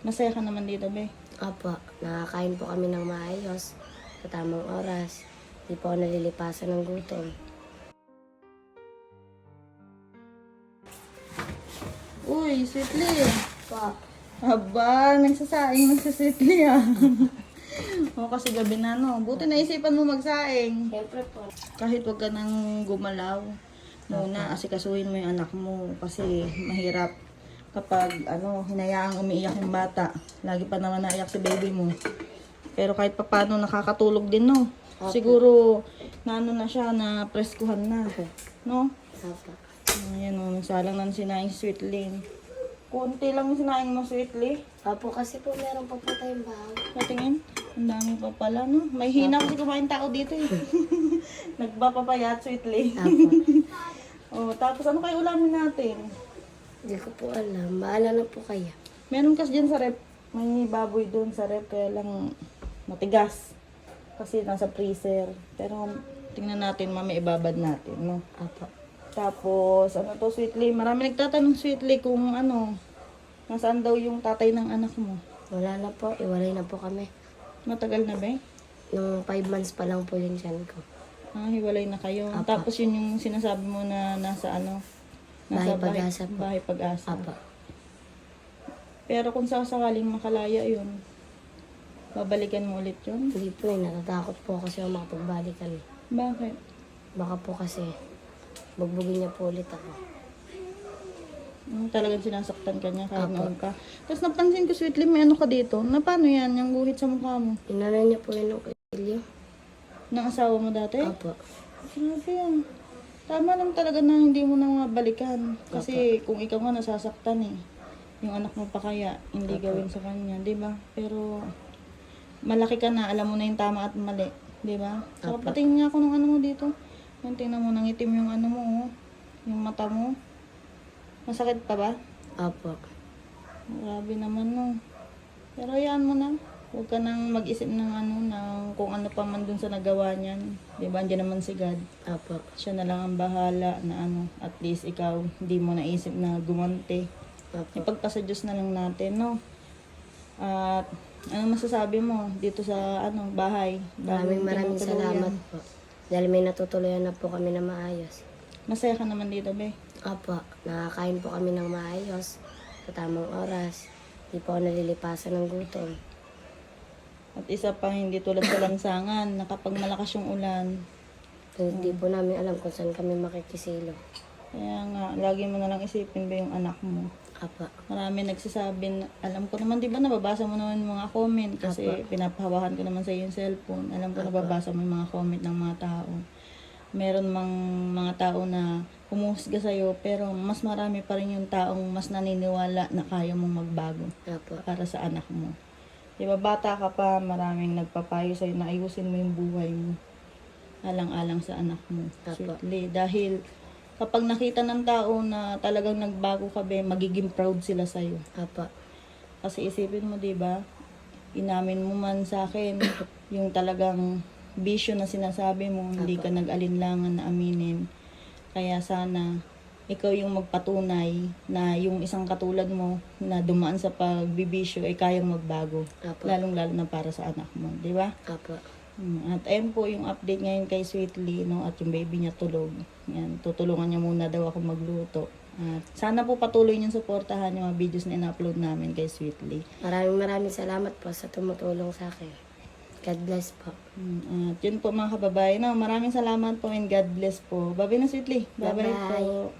Masaya ka naman dito, be. Opo, nakakain po kami ng maayos sa tamang oras. Di po ako nalilipasan ng gutom. Uy, Sweetly. Po, Aba, nagsasaing si Sweetly ah. O kasi gabi na no. Buti naisipan mo magsaing. siyempre po. Kahit wag ka nang gumalaw. Muna, asikasuhin mo yung anak mo. Kasi mahirap kapag hinayaang umiiyak yung bata. Lagi pa naman naiyak si baby mo. Pero kahit papano nakakatulog din no. Siguro na siya, na preskuhan na. No? Opo. Ayan o, nagsalang na sinaing Sweetly. Kunti lang yung sinaing mo, Sweetly. Opo, kasi po meron pa po tayong bahay. Patingin, ang dami pa pala, no? May hina kasi kumain tao dito eh. Nagpapapayat, Sweetly. Opo. Oh, tapos ano kayo ulamin natin? Hindi ko po alam. Baala na po kaya. Meron kasi dyan sa rep. May baboy doon sa rep, kaya lang matigas. Kasi nasa freezer. Pero tingnan natin, mami, ibabad natin, no? Opo. Tapos, ano to, Sweetly? Marami nagtatanong, Sweetly, kung nasaan daw yung tatay ng anak mo. Wala na po. Iwalay na po kami. Matagal na ba eh? Nung 5 months pa lang po yung tiyan ko. Ah, hiwalay na kayo. Apa. Tapos yun yung sinasabi mo na nasa Bahay Pag-asa po. Bahay Pag-asa. Opo. Pero kung sakaling makalaya yun, babalikan mo ulit yun? Hindi po eh. Natatakot po kasi ako makapagbalikan. Bakit? Baka po kasi bugbugin niya po ulit ako. Talagang sinasaktan ka niya kahit Apa. noon pa. Tapos napansin ko, Sweetly, may ano ka dito. Na paano yan? Yung guhit sa mukha mo? Inanay niya po yun ng ilyo. Ng asawa mo dati? Opo. Grabe yan. Tama lang talaga na hindi mo na mabalikan. Kasi kung ikaw nga nasasaktan eh. Yung anak mo pa kaya, hindi gawin sa kanya, di ba? Pero malaki ka na, alam mo na yung tama at mali, di ba? Saka Apa. patingin nga ako ng ano mo dito. Yung tingnan mo, nangitim yung ano mo, oh. Yung mata mo. Masakit pa ba? Opo. Grabe naman no. Pero hayaan mo na. Huwag ka nang mag-isip ng ng kung ano pa man dun sa nagawa niyan. Di ba? Andiyan naman si God. Opo. Siya na lang ang bahala na at least ikaw hindi mo naisip na gumanti. Opo. Ipagpasa Diyos na lang natin, no? At ano masasabi mo dito sa Maraming bahay? Bagong salamat tinutuluyan. po. Dahil may natutuluyan na po kami na maayos. Masaya ka naman dito, be. Opo. Nakakain po kami ng maayos sa tamang oras. Hindi po ako nalilipasan ng gutom. At isa pa, hindi tulad sa lansangan na kapag malakas yung ulan. Hindi po namin alam kung saan kami makikisilo. Kaya nga, lagi mo na lang isipin ba yung anak mo. Opo. Marami nagsasabi, alam ko naman, di ba, nababasa mo naman yung mga comment kasi pinapahawakan ko naman sa yung cellphone. Alam ko, nababasa mo yung mga comment ng mga tao. Meron mga tao na humuhusga sa'yo, pero mas marami pa rin yung taong mas naniniwala na kaya mong magbago Opo. para sa anak mo. Di ba, bata ka pa, maraming nagpapayo sa'yo na ayusin mo yung buhay mo. Alang-alang sa anak mo. Apo. Sweetly. Dahil kapag nakita ng tao na talagang nagbago ka, be, magiging proud sila sa'yo. Opo. Kasi isipin mo, di ba, inamin mo man sa akin yung talagang bisyo na sinasabi mo, hindi ka nag-alinlangan na aminin. Kaya sana ikaw yung magpatunay na yung isang katulad mo na dumaan sa pagbibisyo ay kayang magbago. Opo. Lalong-lalo na para sa anak mo, di ba? Opo. At ayun po yung update ngayon kay Sweetly, no? At yung baby niya tulog. Yan, tutulungan niya muna daw ako magluto. At sana po patuloy niyong suportahan yung mga videos na in-upload namin kay Sweetly. Maraming salamat po sa tumutulong sa akin. God bless po. At yun po mga kababayan, no? Maraming salamat po and God bless po. Bye-bye na, Sweetly. Bye-bye Bye-bye. po.